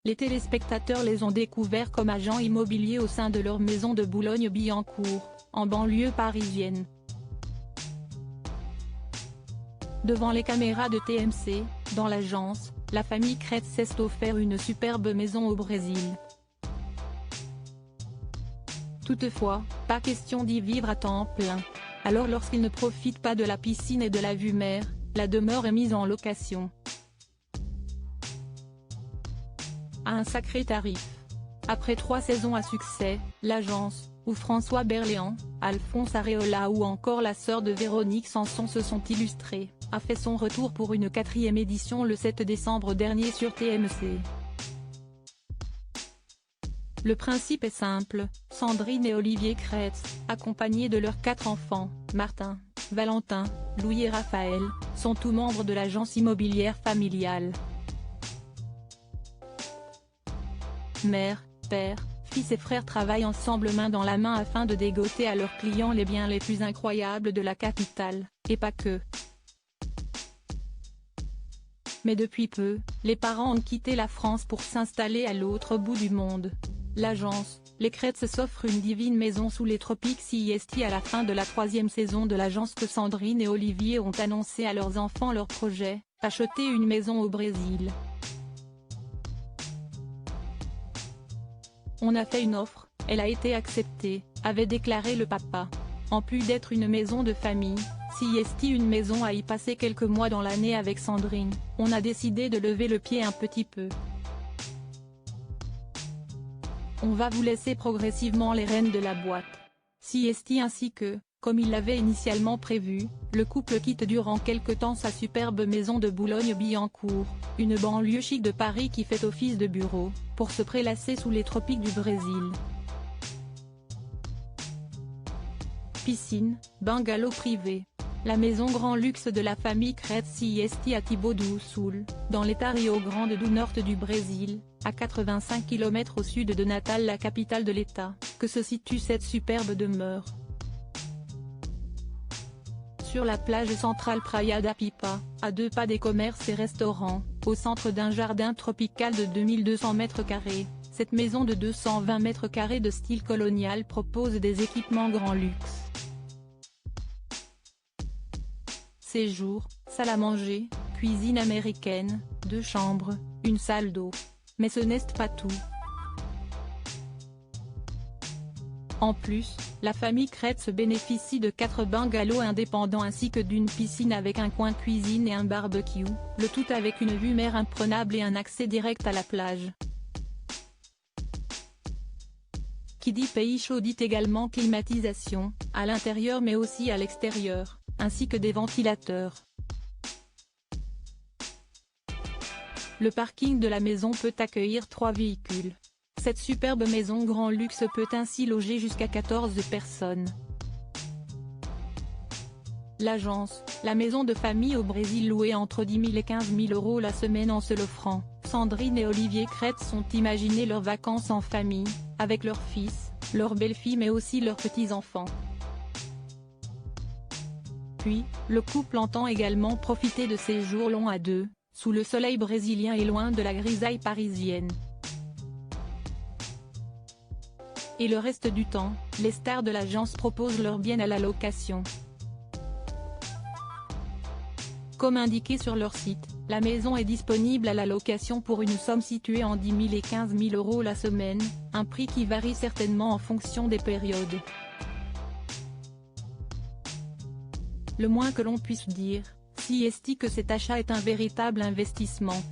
Les téléspectateurs les ont découverts comme agents immobiliers au sein de leur maison de Boulogne-Billancourt, en banlieue parisienne. Devant les caméras de TMC, dans l'agence, la famille Kretz s'est offert une superbe maison au Brésil. Toutefois, pas question d'y vivre à temps plein. Alors lorsqu'ils ne profitent pas de la piscine et de la vue mer, la demeure est mise en location. À un sacré tarif. Après 3 saisons à succès, l'agence, où François Berléand, Alphonse Areola ou encore la sœur de Véronique Sanson se sont illustrés, a fait son retour pour une 4e édition le 7 décembre dernier sur TMC. Le principe est simple, Sandrine et Olivier Kretz, accompagnés de leurs 4 enfants, Martin, Valentin, Louis et Raphaël, sont tous membres de l'agence immobilière familiale. Mère, père, fils et frères travaillent ensemble main dans la main afin de dégoter à leurs clients les biens les plus incroyables de la capitale, et pas que. Mais depuis peu, les parents ont quitté la France pour s'installer à l'autre bout du monde. L'agence, les Kretz s'offrent une divine maison sous les tropiques Siesti à la fin de la 3e saison de l'agence que Sandrine et Olivier ont annoncé à leurs enfants leur projet, acheter une maison au Brésil. On a fait une offre, elle a été acceptée, avait déclaré le papa. En plus d'être une maison de famille, Siesti une maison à y passer quelques mois dans l'année avec Sandrine, on a décidé de lever le pied un petit peu. On va vous laisser progressivement les rênes de la boîte. Siesti ainsi que, comme il l'avait initialement prévu, le couple quitte durant quelque temps sa superbe maison de Boulogne-Billancourt, une banlieue chic de Paris qui fait office de bureau, pour se prélasser sous les tropiques du Brésil. Piscine, bungalow privé. La maison grand luxe de la famille Kretz Siesti à Tibo do Sul, dans l'état Rio Grande do Norte du Brésil, à 85 km au sud de Natal, la capitale de l'état, que se situe cette superbe demeure. Sur la plage centrale Praia da Pipa, à 2 pas des commerces et restaurants, au centre d'un jardin tropical de 2200 m², cette maison de 220 m² de style colonial propose des équipements grand luxe. Séjour, salle à manger, cuisine américaine, 2 chambres, une salle d'eau. Mais ce n'est pas tout. En plus, la famille Kretz bénéficie de 4 bungalows indépendants ainsi que d'une piscine avec un coin cuisine et un barbecue, le tout avec une vue mer imprenable et un accès direct à la plage. Qui dit pays chaud dit également climatisation, à l'intérieur mais aussi à l'extérieur, ainsi que des ventilateurs. Le parking de la maison peut accueillir 3 véhicules. Cette superbe maison grand luxe peut ainsi loger jusqu'à 14 personnes. L'agence, la maison de famille au Brésil louée entre 10 000 et 15 000 € la semaine en se l'offrant, Sandrine et Olivier Kretz ont imaginé leurs vacances en famille, avec leurs fils, leurs belles-filles mais aussi leurs petits-enfants. Puis, le couple entend également profiter de ces jours longs à 2, sous le soleil brésilien et loin de la grisaille parisienne. Et le reste du temps, les stars de l'agence proposent leurs biens à la location. Comme indiqué sur leur site, la maison est disponible à la location pour une somme située en 10 000 et 15 000 € la semaine, un prix qui varie certainement en fonction des périodes. Le moins que l'on puisse dire, Siesti que cet achat est un véritable investissement.